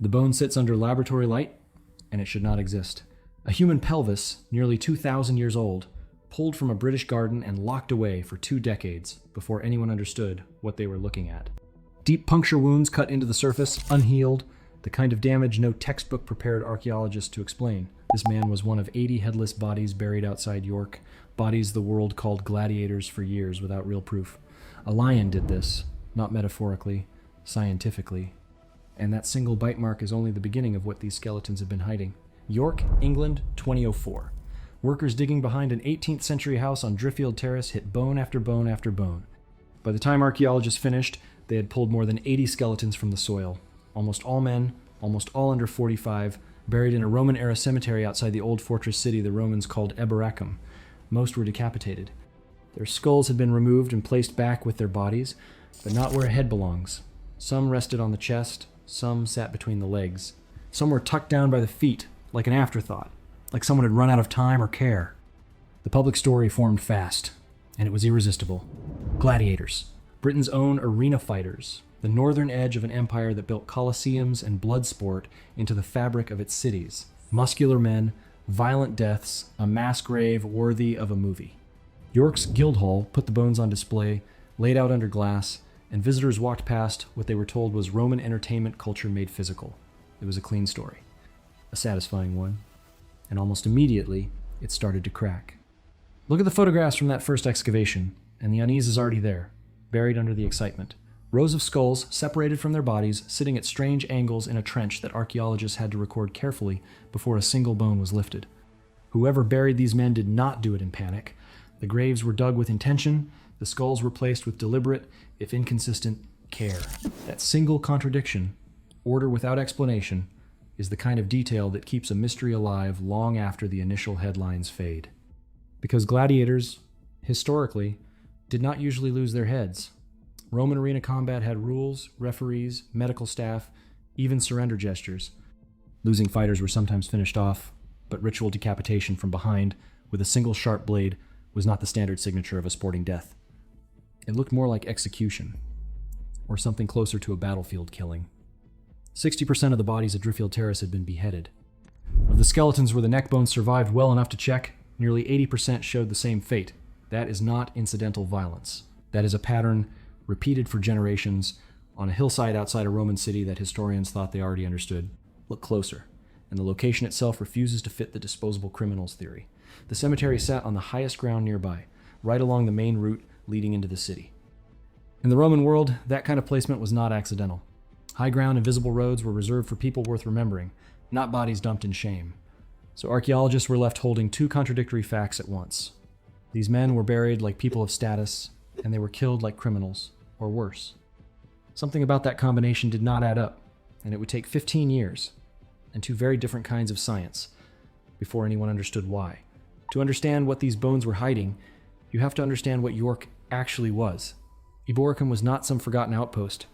The bone sits under laboratory light, and it should not exist. A human pelvis, nearly 2,000 years old, pulled from a British garden and locked away for 2 decades before anyone understood what they were looking at. Deep puncture wounds cut into the surface, unhealed, the kind of damage no textbook prepared archaeologist to explain. This man was one of 80 headless bodies buried outside York, bodies the world called gladiators for years without real proof. A lion did this, not metaphorically, scientifically. And that single bite mark is only the beginning of what these skeletons have been hiding. York, England, 2004. Workers digging behind an 18th century house on Driffield Terrace hit bone after bone after bone. By the time archaeologists finished, they had pulled more than 80 skeletons from the soil. Almost all men, almost all under 45, buried in a Roman-era cemetery outside the old fortress city the Romans called Eboracum. Most were decapitated. Their skulls had been removed and placed back with their bodies, but not where a head belongs. Some rested on the chest, some sat between the legs. Some were tucked down by the feet, like an afterthought, like someone had run out of time or care. The public story formed fast, and it was irresistible. Gladiators, Britain's own arena fighters, the northern edge of an empire that built colosseums and blood sport into the fabric of its cities. Muscular men, violent deaths, a mass grave worthy of a movie. York's Guildhall put the bones on display, laid out under glass, and visitors walked past what they were told was Roman entertainment culture made physical. It was a clean story, a satisfying one, and almost immediately, it started to crack. Look at the photographs from that first excavation, and the unease is already there, buried under the excitement. Rows of skulls, separated from their bodies, sitting at strange angles in a trench that archaeologists had to record carefully before a single bone was lifted. Whoever buried these men did not do it in panic. The graves were dug with intention, the skulls were placed with deliberate, if inconsistent, care. That single contradiction, order without explanation, is the kind of detail that keeps a mystery alive long after the initial headlines fade. Because gladiators, historically, did not usually lose their heads. Roman arena combat had rules, referees, medical staff, even surrender gestures. Losing fighters were sometimes finished off, but ritual decapitation from behind with a single sharp blade was not the standard signature of a sporting death. It looked more like execution, or something closer to a battlefield killing. 60% of the bodies at Driffield Terrace had been beheaded. Of the skeletons where the neck bones survived well enough to check, nearly 80% showed the same fate. That is not incidental violence. That is a pattern repeated for generations on a hillside outside a Roman city that historians thought they already understood. Look closer, and the location itself refuses to fit the disposable criminals theory. The cemetery sat on the highest ground nearby, right along the main route leading into the city. In the Roman world, that kind of placement was not accidental. High ground and visible roads were reserved for people worth remembering, not bodies dumped in shame. So archaeologists were left holding 2 contradictory facts at once. These men were buried like people of status, and they were killed like criminals, or worse. Something about that combination did not add up, and it would take 15 years, and 2 very different kinds of science, before anyone understood why. To understand what these bones were hiding, you have to understand what York actually was. Eboracum was not some forgotten outpost.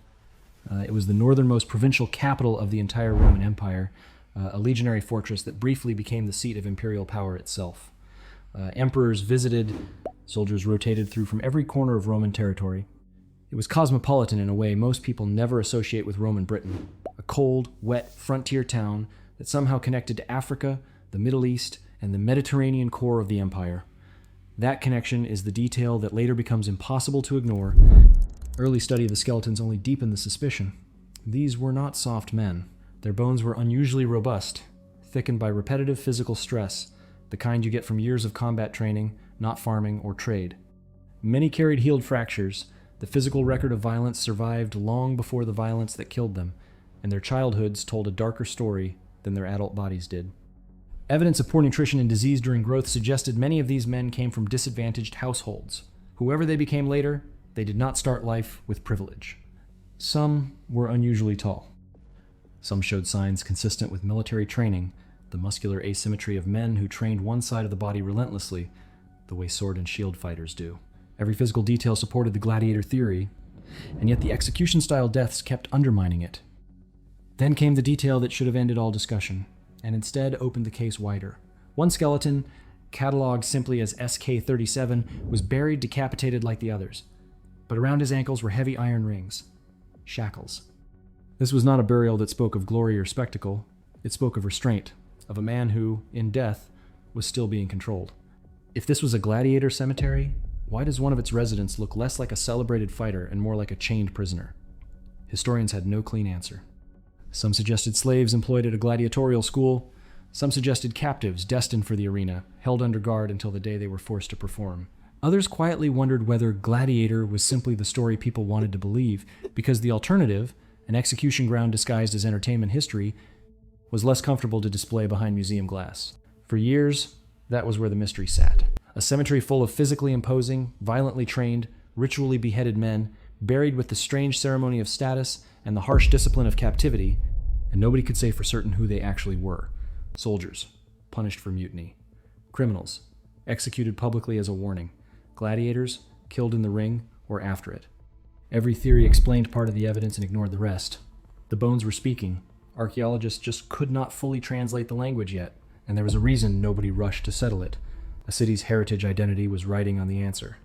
It was the northernmost provincial capital of the entire Roman Empire, a legionary fortress that briefly became the seat of imperial power itself. Emperors visited, soldiers rotated through from every corner of Roman territory. It was cosmopolitan in a way most people never associate with Roman Britain, a cold, wet frontier town that somehow connected to Africa, the Middle East, and the Mediterranean core of the empire. That connection is the detail that later becomes impossible to ignore. Early study of the skeletons only deepened the suspicion. These were not soft men. Their bones were unusually robust, thickened by repetitive physical stress, the kind you get from years of combat training, not farming or trade. Many carried healed fractures. The physical record of violence survived long before the violence that killed them, and their childhoods told a darker story than their adult bodies did. Evidence of poor nutrition and disease during growth suggested many of these men came from disadvantaged households. Whoever they became later, they did not start life with privilege. Some were unusually tall. Some showed signs consistent with military training, the muscular asymmetry of men who trained one side of the body relentlessly, the way sword and shield fighters do. Every physical detail supported the gladiator theory, and yet the execution-style deaths kept undermining it. Then came the detail that should have ended all discussion, and instead opened the case wider. One skeleton, cataloged simply as SK-37, was buried decapitated like the others, but around his ankles were heavy iron rings, shackles. This was not a burial that spoke of glory or spectacle. It spoke of restraint, of a man who, in death, was still being controlled. If this was a gladiator cemetery, why does one of its residents look less like a celebrated fighter and more like a chained prisoner? Historians had no clean answer. Some suggested slaves employed at a gladiatorial school. Some suggested captives destined for the arena, held under guard until the day they were forced to perform. Others quietly wondered whether gladiator was simply the story people wanted to believe, because the alternative, an execution ground disguised as entertainment history, was less comfortable to display behind museum glass. For years, that was where the mystery sat. A cemetery full of physically imposing, violently trained, ritually beheaded men, buried with the strange ceremony of status and the harsh discipline of captivity, and nobody could say for certain who they actually were. Soldiers, punished for mutiny. Criminals, executed publicly as a warning. Gladiators, killed in the ring or after it. Every theory explained part of the evidence and ignored the rest. The bones were speaking. Archaeologists just could not fully translate the language yet, and there was a reason nobody rushed to settle it. A city's heritage identity was riding on the answer.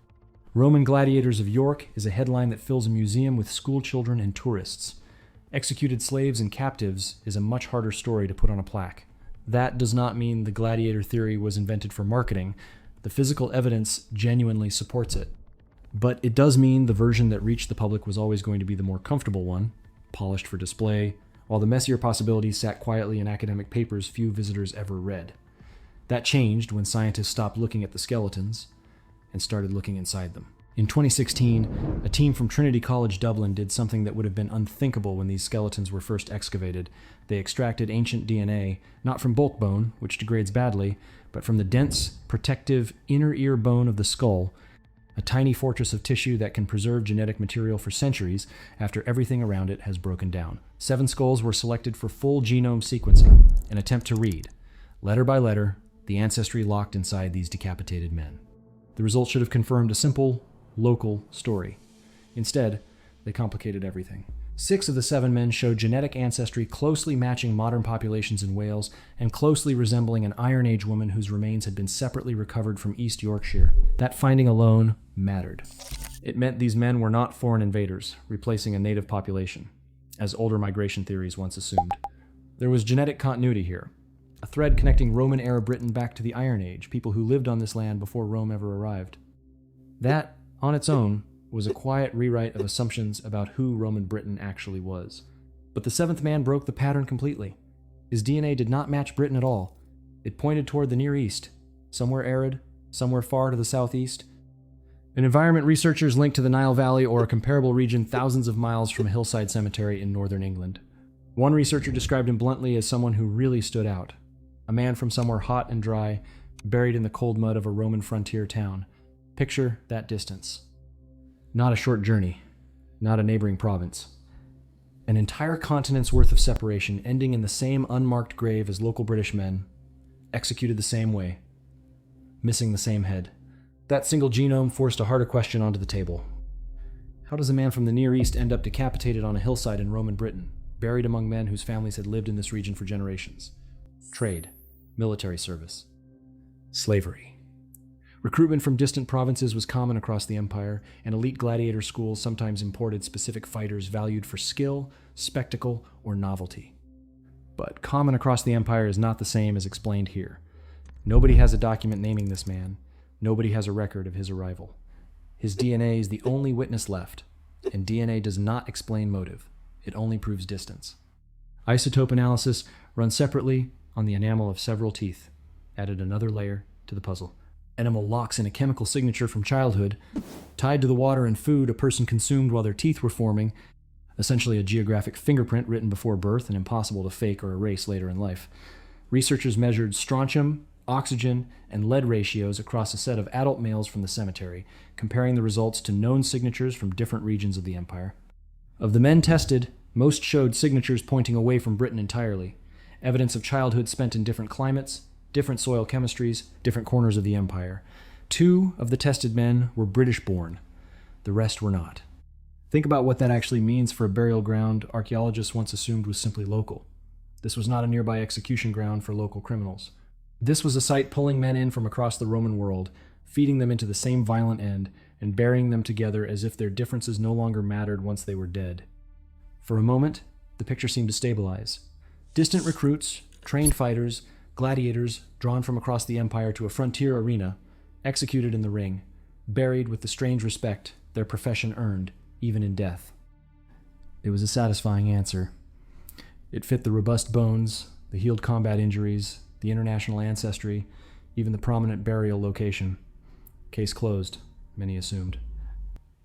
Roman Gladiators of York is a headline that fills a museum with school children and tourists. Executed slaves and captives is a much harder story to put on a plaque. That does not mean the gladiator theory was invented for marketing. The physical evidence genuinely supports it. But it does mean the version that reached the public was always going to be the more comfortable one, polished for display, while the messier possibilities sat quietly in academic papers few visitors ever read. That changed when scientists stopped looking at the skeletons and started looking inside them. In 2016, a team from Trinity College Dublin did something that would have been unthinkable when these skeletons were first excavated. They extracted ancient DNA, not from bulk bone, which degrades badly, but from the dense, protective inner ear bone of the skull, a tiny fortress of tissue that can preserve genetic material for centuries after everything around it has broken down. 7 skulls were selected for full genome sequencing, an attempt to read, letter by letter, the ancestry locked inside these decapitated men. The results should have confirmed a simple, local story. Instead, they complicated everything. 6 of the 7 men showed genetic ancestry closely matching modern populations in Wales and closely resembling an Iron Age woman whose remains had been separately recovered from East Yorkshire. That finding alone mattered. It meant these men were not foreign invaders, replacing a native population, as older migration theories once assumed. There was genetic continuity here, a thread connecting Roman-era Britain back to the Iron Age, people who lived on this land before Rome ever arrived. That, on its own, was a quiet rewrite of assumptions about who Roman Britain actually was. But the 7th man broke the pattern completely. His DNA did not match Britain at all. It pointed toward the Near East, somewhere arid, somewhere far to the southeast. An environment researchers linked to the Nile Valley or a comparable region thousands of miles from a hillside cemetery in northern England. One researcher described him bluntly as someone who really stood out. A man from somewhere hot and dry, buried in the cold mud of a Roman frontier town. Picture that distance. Not a short journey, not a neighboring province. An entire continent's worth of separation, ending in the same unmarked grave as local British men, executed the same way, missing the same head. That single genome forced a harder question onto the table. How does a man from the Near East end up decapitated on a hillside in Roman Britain, buried among men whose families had lived in this region for generations? Trade, military service, slavery. Recruitment from distant provinces was common across the empire, and elite gladiator schools sometimes imported specific fighters valued for skill, spectacle, or novelty. But common across the empire is not the same as explained here. Nobody has a document naming this man. Nobody has a record of his arrival. His DNA is the only witness left, and DNA does not explain motive. It only proves distance. Isotope analysis run separately on the enamel of several teeth, added another layer to the puzzle. Enamel locks in a chemical signature from childhood, tied to the water and food a person consumed while their teeth were forming, essentially a geographic fingerprint written before birth and impossible to fake or erase later in life. Researchers measured strontium, oxygen, and lead ratios across a set of adult males from the cemetery, comparing the results to known signatures from different regions of the empire. Of the men tested, most showed signatures pointing away from Britain entirely, evidence of childhood spent in different climates, different soil chemistries, different corners of the empire. 2 of the tested men were British-born. The rest were not. Think about what that actually means for a burial ground archaeologists once assumed was simply local. This was not a nearby execution ground for local criminals. This was a site pulling men in from across the Roman world, feeding them into the same violent end, and burying them together as if their differences no longer mattered once they were dead. For a moment, the picture seemed to stabilize. Distant recruits, trained fighters, gladiators drawn from across the empire to a frontier arena, executed in the ring, buried with the strange respect their profession earned, even in death. It was a satisfying answer. It fit the robust bones, the healed combat injuries, the international ancestry, even the prominent burial location. Case closed, many assumed.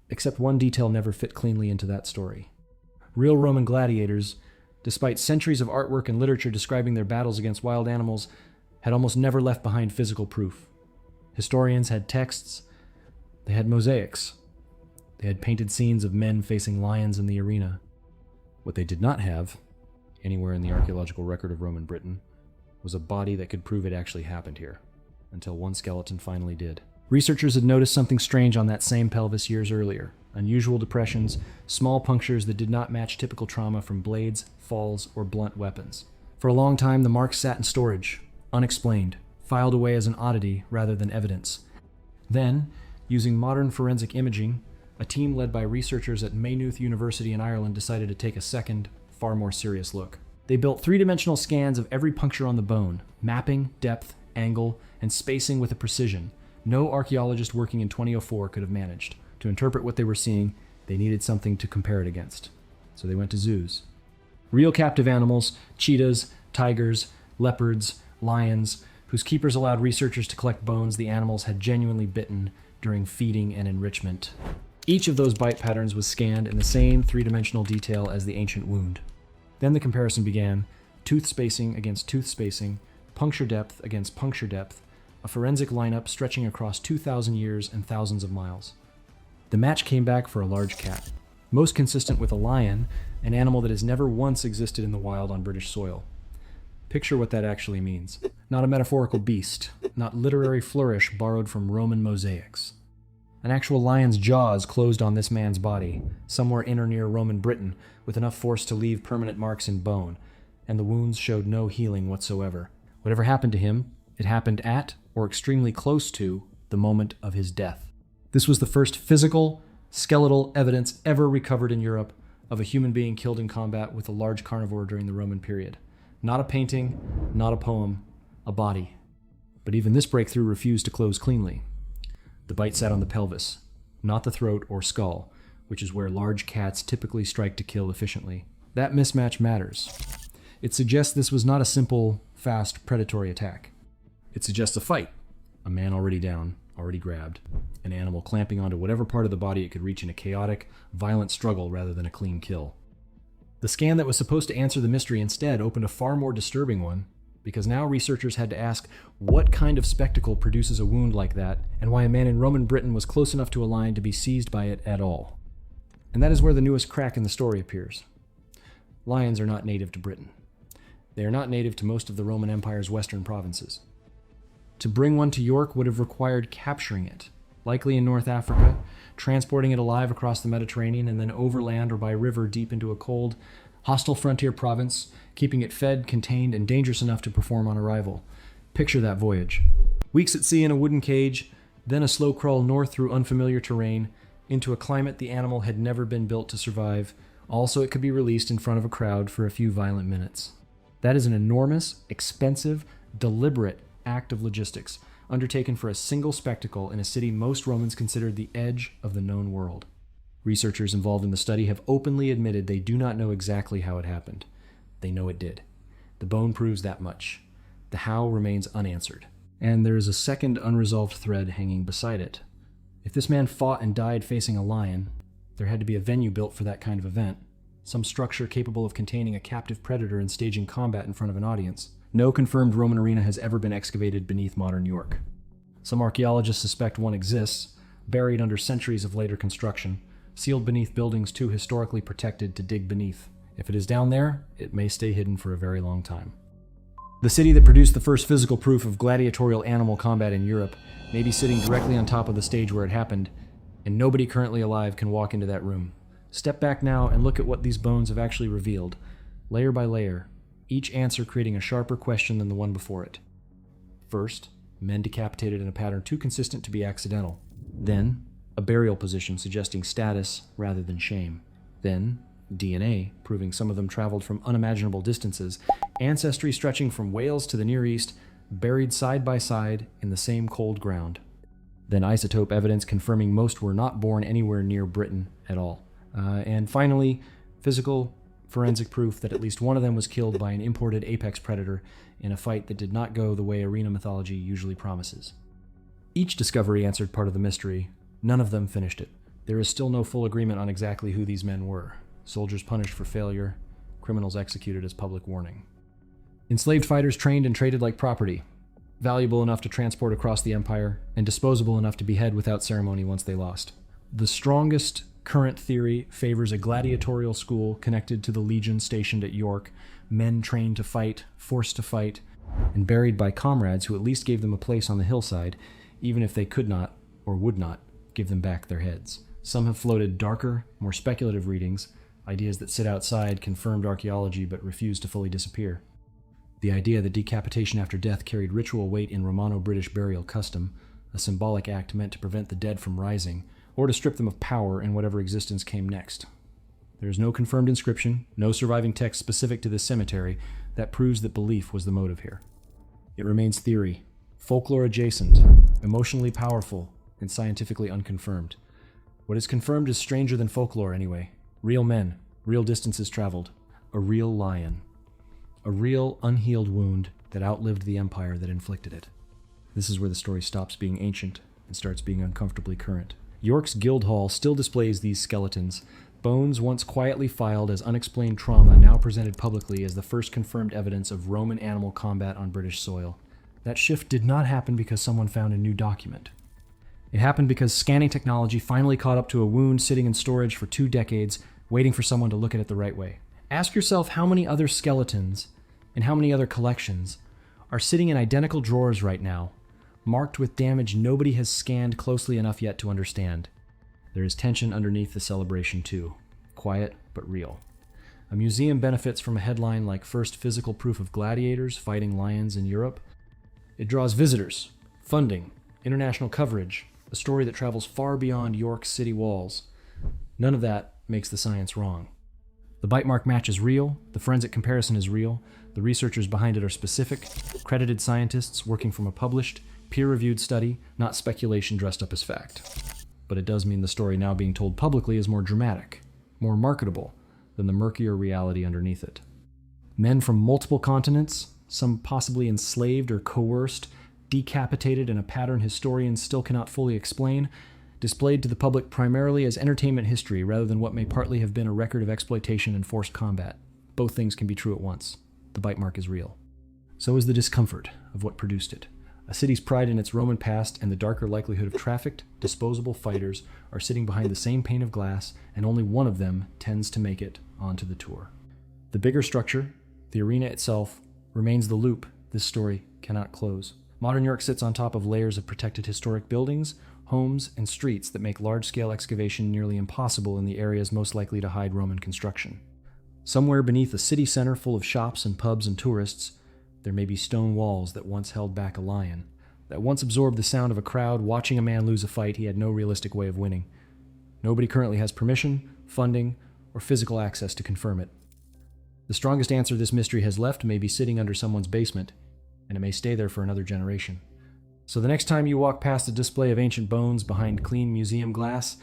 Except one detail never fit cleanly into that story. Real Roman gladiators, despite centuries of artwork and literature describing their battles against wild animals, had almost never left behind physical proof. Historians had texts, they had mosaics, they had painted scenes of men facing lions in the arena. What they did not have, anywhere in the archaeological record of Roman Britain, was a body that could prove it actually happened here, until one skeleton finally did. Researchers had noticed something strange on that same pelvis years earlier. Unusual depressions, small punctures that did not match typical trauma from blades, falls, or blunt weapons. For a long time, the marks sat in storage, unexplained, filed away as an oddity rather than evidence. Then, using modern forensic imaging, a team led by researchers at Maynooth University in Ireland decided to take a second, far more serious look. They built three-dimensional scans of every puncture on the bone, mapping depth, angle, and spacing with a precision no archaeologist working in 2004 could have managed. To interpret what they were seeing, they needed something to compare it against. So they went to zoos. Real captive animals, cheetahs, tigers, leopards, lions, whose keepers allowed researchers to collect bones the animals had genuinely bitten during feeding and enrichment. Each of those bite patterns was scanned in the same three-dimensional detail as the ancient wound. Then the comparison began, tooth spacing against tooth spacing, puncture depth against puncture depth, a forensic lineup stretching across 2,000 years and thousands of miles. The match came back for a large cat, most consistent with a lion, an animal that has never once existed in the wild on British soil. Picture what that actually means. Not a metaphorical beast, not literary flourish borrowed from Roman mosaics. An actual lion's jaws closed on this man's body, somewhere in or near Roman Britain, with enough force to leave permanent marks in bone, and the wounds showed no healing whatsoever. Whatever happened to him, it happened at, or extremely close to, the moment of his death. This was the first physical, skeletal evidence ever recovered in Europe of a human being killed in combat with a large carnivore during the Roman period. Not a painting, not a poem, a body. But even this breakthrough refused to close cleanly. The bite sat on the pelvis, not the throat or skull, which is where large cats typically strike to kill efficiently. That mismatch matters. It suggests this was not a simple, fast, predatory attack. It suggests a fight. A man already down, already grabbed. An animal clamping onto whatever part of the body it could reach in a chaotic, violent struggle rather than a clean kill. The scan that was supposed to answer the mystery instead opened a far more disturbing one, because now researchers had to ask what kind of spectacle produces a wound like that, and why a man in Roman Britain was close enough to a lion to be seized by it at all. And that is where the newest crack in the story appears. Lions are not native to Britain. They are not native to most of the Roman Empire's western provinces. To bring one to York would have required capturing it, likely in North Africa, transporting it alive across the Mediterranean, and then overland or by river deep into a cold, hostile frontier province, keeping it fed, contained, and dangerous enough to perform on arrival. Picture that voyage. Weeks at sea in a wooden cage, then a slow crawl north through unfamiliar terrain, into a climate the animal had never been built to survive, all so it could be released in front of a crowd for a few violent minutes. That is an enormous, expensive, deliberate act of logistics, undertaken for a single spectacle in a city most Romans considered the edge of the known world. Researchers involved in the study have openly admitted they do not know exactly how it happened. They know it did. The bone proves that much. The how remains unanswered. And there is a second unresolved thread hanging beside it. If this man fought and died facing a lion, there had to be a venue built for that kind of event. Some structure capable of containing a captive predator and staging combat in front of an audience. No confirmed Roman arena has ever been excavated beneath modern York. Some archaeologists suspect one exists, buried under centuries of later construction, sealed beneath buildings too historically protected to dig beneath. If it is down there, it may stay hidden for a very long time. The city that produced the first physical proof of gladiatorial animal combat in Europe may be sitting directly on top of the stage where it happened, and nobody currently alive can walk into that room. Step back now and look at what these bones have actually revealed, layer by layer, each answer creating a sharper question than the one before it. First, men decapitated in a pattern too consistent to be accidental. Then, a burial position suggesting status rather than shame. Then, DNA, proving some of them traveled from unimaginable distances, ancestry stretching from Wales to the Near East, buried side by side in the same cold ground. Then isotope evidence confirming most were not born anywhere near Britain at all. And finally, physical forensic proof that at least one of them was killed by an imported apex predator in a fight that did not go the way arena mythology usually promises. Each discovery answered part of the mystery. None of them finished it. There is still no full agreement on exactly who these men were. Soldiers punished for failure, criminals executed as public warning. Enslaved fighters trained and traded like property, valuable enough to transport across the empire, and disposable enough to behead without ceremony once they lost. The strongest current theory favors a gladiatorial school connected to the legion stationed at York, men trained to fight, forced to fight, and buried by comrades who at least gave them a place on the hillside, even if they could not, or would not, give them back their heads. Some have floated darker, more speculative readings, ideas that sit outside confirmed archaeology but refuse to fully disappear. The idea that decapitation after death carried ritual weight in Romano-British burial custom, a symbolic act meant to prevent the dead from rising, or to strip them of power in whatever existence came next. There is no confirmed inscription, no surviving text specific to this cemetery that proves that belief was the motive here. It remains theory, folklore adjacent, emotionally powerful, and scientifically unconfirmed. What is confirmed is stranger than folklore anyway. Real men, real distances traveled, a real lion. A real unhealed wound that outlived the empire that inflicted it. This is where the story stops being ancient and starts being uncomfortably current. York's Guildhall still displays these skeletons, bones once quietly filed as unexplained trauma now presented publicly as the first confirmed evidence of Roman animal combat on British soil. That shift did not happen because someone found a new document. It happened because scanning technology finally caught up to a wound sitting in storage for 2 decades, waiting for someone to look at it the right way. Ask yourself how many other skeletons and how many other collections are sitting in identical drawers right now, marked with damage nobody has scanned closely enough yet to understand. There is tension underneath the celebration too, quiet but real. A museum benefits from a headline like First Physical Proof of Gladiators Fighting Lions in Europe. It draws visitors, funding, international coverage, a story that travels far beyond York's city walls. None of that makes the science wrong. The bite mark match is real, the forensic comparison is real, the researchers behind it are specific, credited scientists working from a published, peer-reviewed study, not speculation dressed up as fact. But it does mean the story now being told publicly is more dramatic, more marketable than the murkier reality underneath it. Men from multiple continents, some possibly enslaved or coerced, decapitated in a pattern historians still cannot fully explain, displayed to the public primarily as entertainment history rather than what may partly have been a record of exploitation and forced combat. Both things can be true at once. The bite mark is real. So is the discomfort of what produced it. A city's pride in its Roman past and the darker likelihood of trafficked, disposable fighters are sitting behind the same pane of glass, and only one of them tends to make it onto the tour. The bigger structure, the arena itself, remains the loop this story cannot close. Modern York sits on top of layers of protected historic buildings, homes, and streets that make large-scale excavation nearly impossible in the areas most likely to hide Roman construction. Somewhere beneath a city center full of shops and pubs and tourists, there may be stone walls that once held back a lion, that once absorbed the sound of a crowd watching a man lose a fight he had no realistic way of winning. Nobody currently has permission, funding, or physical access to confirm it. The strongest answer this mystery has left may be sitting under someone's basement, and it may stay there for another generation. So the next time you walk past a display of ancient bones behind clean museum glass,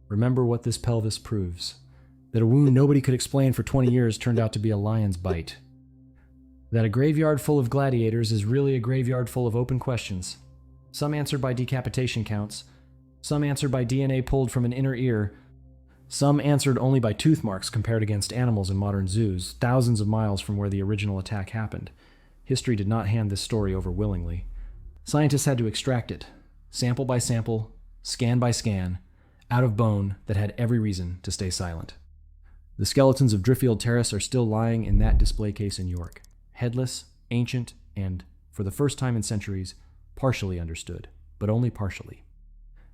remember what this pelvis proves. That a wound nobody could explain for 20 years turned out to be a lion's bite. That a graveyard full of gladiators is really a graveyard full of open questions. Some answered by decapitation counts, some answered by DNA pulled from an inner ear, some answered only by tooth marks compared against animals in modern zoos, thousands of miles from where the original attack happened. History did not hand this story over willingly. Scientists had to extract it, sample by sample, scan by scan, out of bone that had every reason to stay silent. The skeletons of Driffield Terrace are still lying in that display case in York, headless, ancient, and, for the first time in centuries, partially understood, but only partially.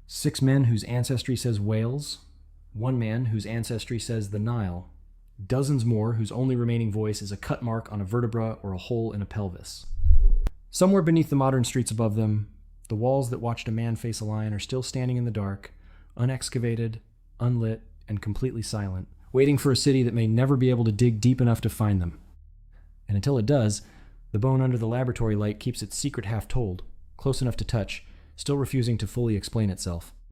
6 men whose ancestry says Wales, 1 man whose ancestry says the Nile, dozens more whose only remaining voice is a cut mark on a vertebra or a hole in a pelvis. Somewhere beneath the modern streets above them, the walls that watched a man face a lion are still standing in the dark, unexcavated, unlit, and completely silent, waiting for a city that may never be able to dig deep enough to find them. And until it does, the bone under the laboratory light keeps its secret half told, close enough to touch, still refusing to fully explain itself.